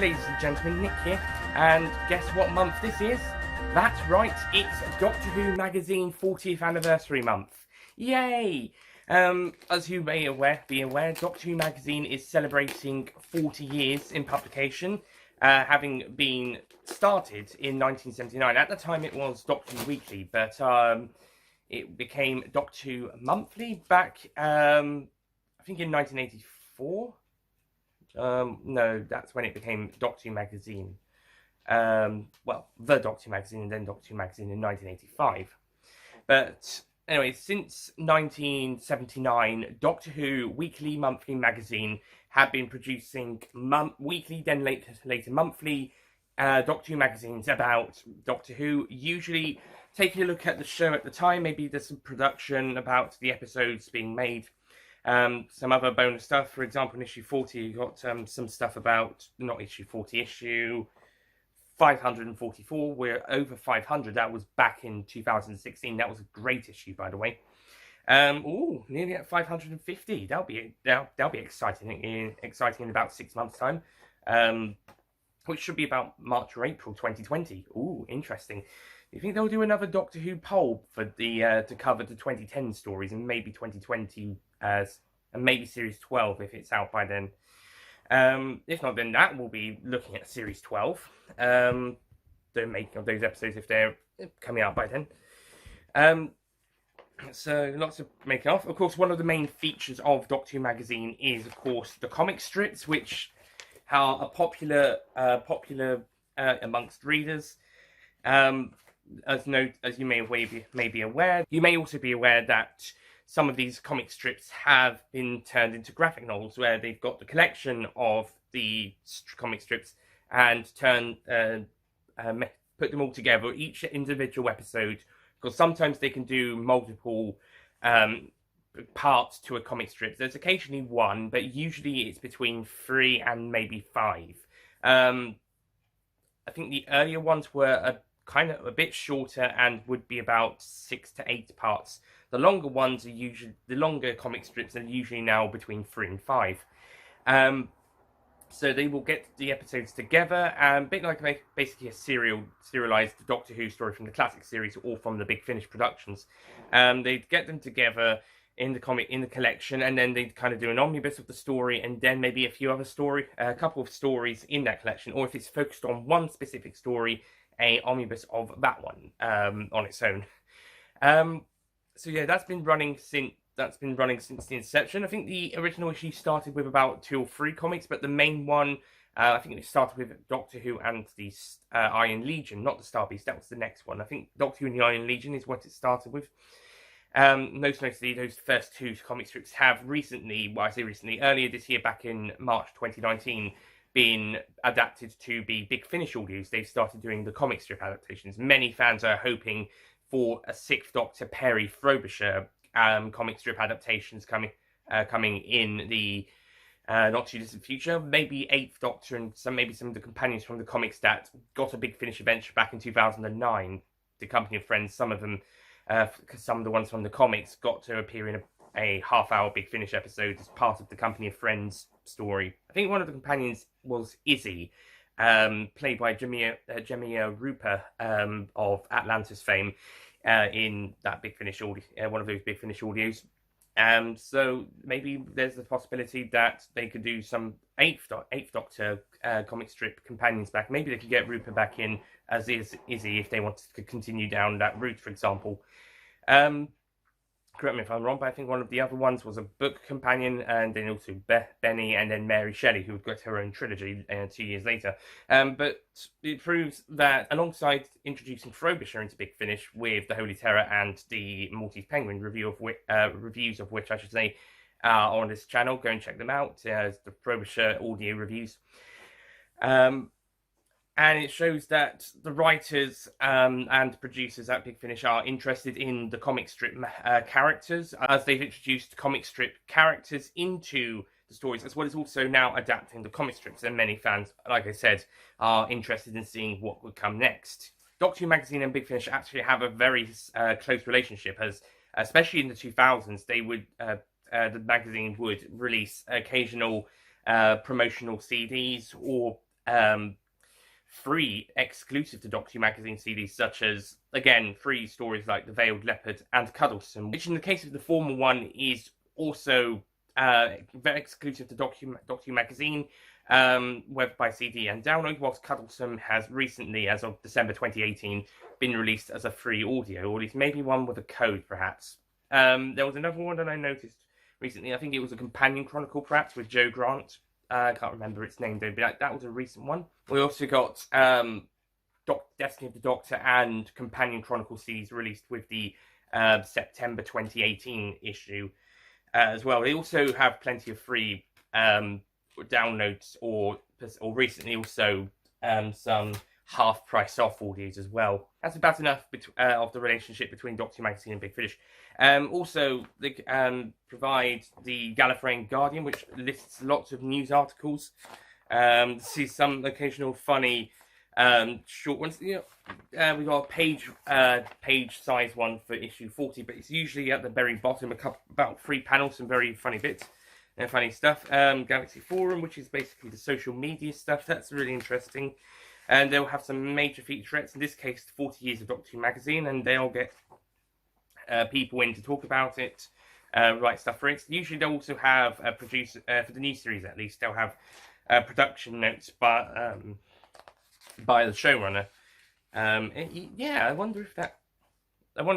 ladies and gentlemen, Nick here, and guess what month this is? That's right, it's Doctor Who Magazine 40th Anniversary Month. Yay! As you may be aware, Doctor Who Magazine is celebrating 40 years in publication, having been started in 1979. At the time it was Doctor Who Weekly, but it became Doctor Who Monthly back, I think in 1984? No, that's when it became Doctor Who Magazine. Well, the Doctor Who Magazine and then Doctor Who Magazine in 1985. But anyway, since 1979, Doctor Who Weekly, Monthly Magazine have been producing weekly, then later monthly Doctor Who magazines about Doctor Who, usually taking a look at the show at the time. Maybe there's some production about the episodes being made. Some other bonus stuff. For example, in issue 40, you got some stuff about, not issue 40, issue 544. We're over 500. That was back in 2016. That was a great issue, by the way. Nearly at 550. That'll be exciting in about 6 months' time. Which should be about March or April 2020. Ooh, interesting. Do you think they'll do another Doctor Who poll for the to cover the 2010 stories and maybe 2020 and maybe Series 12 if it's out by then? If not, then that will be looking at Series 12. The making of those episodes if they're coming out by then. So lots of making of. Of course, one of the main features of Doctor Who magazine is, of course, the comic strips, which are popular amongst readers. As you may be aware, you may also be aware that some of these comic strips have been turned into graphic novels, where they've got the collection of the comic strips and put them all together, each individual episode, because sometimes they can do multiple parts to a comic strip. There's occasionally one, but usually it's between 3 and maybe 5. I think the earlier ones were kind of a bit shorter and would be about 6 to 8 parts. The longer ones are the longer comic strips are usually now between 3 and 5. So they will get the episodes together, a bit like basically a serialized Doctor Who story from the classic series or from the Big Finish productions. They'd get them together in the collection, and then they'd kind of do an omnibus of the story, and then maybe a couple of stories in that collection, or if it's focused on one specific story, a omnibus of that one on its own. So yeah, that's been running since the inception. I think the original issue started with about 2 or 3 comics, but the main one, I think it started with Doctor Who and the Iron Legion, not the Star Beast. That was the next one. I think Doctor Who and the Iron Legion is what it started with. Most notably, those first 2 comic strips have recently, well, I say recently, earlier this year, back in March 2019, been adapted to be Big Finish audios. They've started doing the comic strip adaptations. Many fans are hoping for a 6th Doctor Perry Frobisher comic strip adaptations coming in the not too distant future. Maybe 8th Doctor and maybe some of the companions from the comics that got a Big Finish adventure back in 2009. The Company of Friends, some of them, some of the ones from the comics got to appear in a half-hour Big Finish episode as part of the Company of Friends story. I think one of the companions was Izzy, played by Jemima Rooper of Atlantis fame, in that Big Finish one of those Big Finish audios. So maybe there's the possibility that they could do some 8th Doctor comic strip companions back. Maybe they could get Rooper back in as Izzy if they wanted to continue down that route, for example. Correct me if I'm wrong, but I think one of the other ones was a book companion, and then also Benny, and then Mary Shelley, who got her own trilogy 2 years later. But it proves that alongside introducing Frobisher into Big Finish with the Holy Terror and the Maltese Penguin reviews of which I should say are on this channel, go and check them out. The Frobisher audio reviews. And it shows that the writers and producers at Big Finish are interested in the comic strip characters, as they've introduced comic strip characters into the stories, as well as also now adapting the comic strips. And many fans, like I said, are interested in seeing what would come next. Doctor Who magazine and Big Finish actually have a very close relationship, as especially in the 2000s, the magazine would release occasional promotional CDs or free exclusive to Doctor Who magazine CDs, such as, again, free stories like The Veiled Leopard and Cuddlesome, which in the case of the former one is also very exclusive to Doctor Who magazine, whether by CD and download, whilst Cuddlesome has recently, as of December 2018, been released as a free audio, or at least maybe one with a code, perhaps. There was another one that I noticed recently. I think it was a companion chronicle, perhaps, with Joe Grant. I can't remember its name, though, but that was a recent one. We also got Destiny of the Doctor and Companion Chronicle series released with the September 2018 issue as well. They also have plenty of free downloads, or recently also some half-price off audios as well. That's about enough of the relationship between Doctor Who magazine and Big Finish. Also, they provide the Gallifreyan Guardian, which lists lots of news articles. See some occasional funny short ones. You know, we got a page size one for issue 40, but it's usually at the very bottom, about 3 panels, some very funny bits and funny stuff. Galaxy Forum, which is basically the social media stuff. That's really interesting. And they'll have some major featurettes, in this case 40 Years of Doctor Who magazine, and they'll get people in to talk about it, write stuff for it. Usually they'll also have a producer, for the new series at least, they'll have production notes by the showrunner. Yeah, I wonder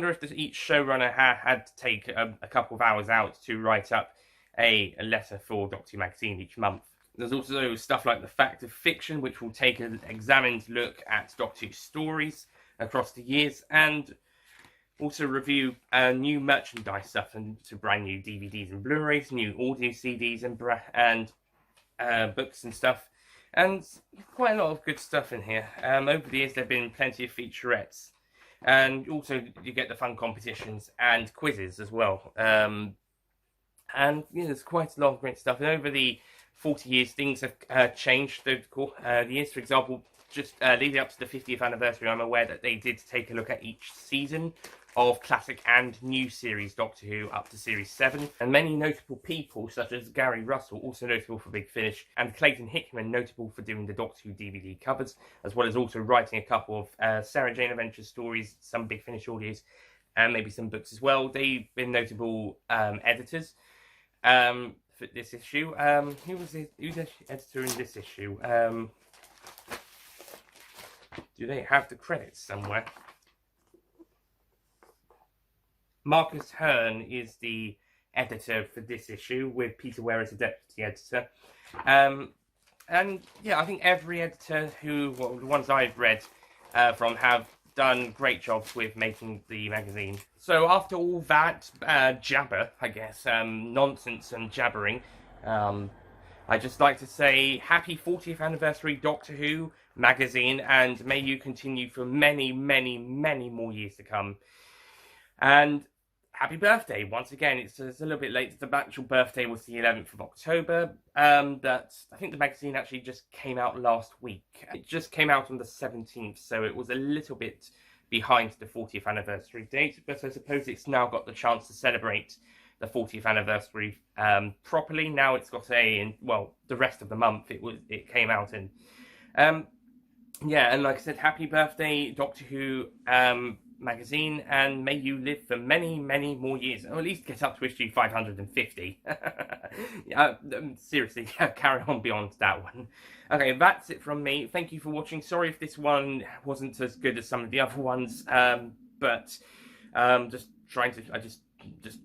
if each showrunner had to take a couple of hours out to write up a letter for Doctor Who magazine each month. There's also stuff like the Fact of Fiction, which will take an examined look at Doctor Who stories across the years, and also review new merchandise stuff, and to brand new DVDs and Blu-rays, new audio CDs and books and stuff, and quite a lot of good stuff in here. Over the years, there have been plenty of featurettes, and also you get the fun competitions and quizzes as well. And yeah, there's quite a lot of great stuff. And over the 40 years, things have changed. The years, for example, just leading up to the 50th anniversary, I'm aware that they did take a look at each season of classic and new series Doctor Who up to Series 7. And many notable people, such as Gary Russell, also notable for Big Finish, and Clayton Hickman, notable for doing the Doctor Who DVD covers, as well as also writing a couple of Sarah Jane Adventures stories, some Big Finish audios, and maybe some books as well. They've been notable editors for this issue. Who's the editor in this issue? Do they have the credits somewhere? Marcus Hearn is the editor for this issue, with Peter Ware as the deputy editor. And yeah, I think every editor the ones I've read from, have done great jobs with making the magazine. So after all that jabber, I guess, nonsense and jabbering, I'd just like to say happy 40th anniversary Doctor Who magazine, and may you continue for many, many, many more years to come. And happy birthday once again. It's a little bit late. The actual birthday was the 11th of October. I think the magazine actually just came out last week. It just came out on the 17th, so it was a little bit behind the 40th anniversary date, but I suppose it's now got the chance to celebrate the 40th anniversary properly. Now it's got the rest of the month it came out in. Yeah, and like I said, happy birthday Doctor Who magazine, and may you live for many, many more years, or at least get up to issue 550. Seriously, carry on beyond that one. Okay, that's it from me. Thank you for watching. Sorry if this one wasn't as good as some of the other ones, but just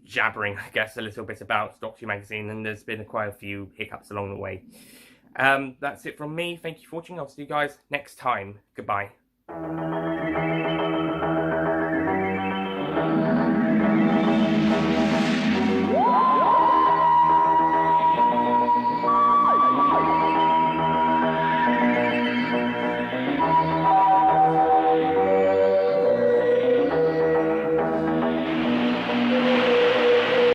jabbering, I guess, a little bit about Doctor Who magazine, and there's been quite a few hiccups along the way. That's it from me. Thank you for watching. I'll see you guys next time. Goodbye.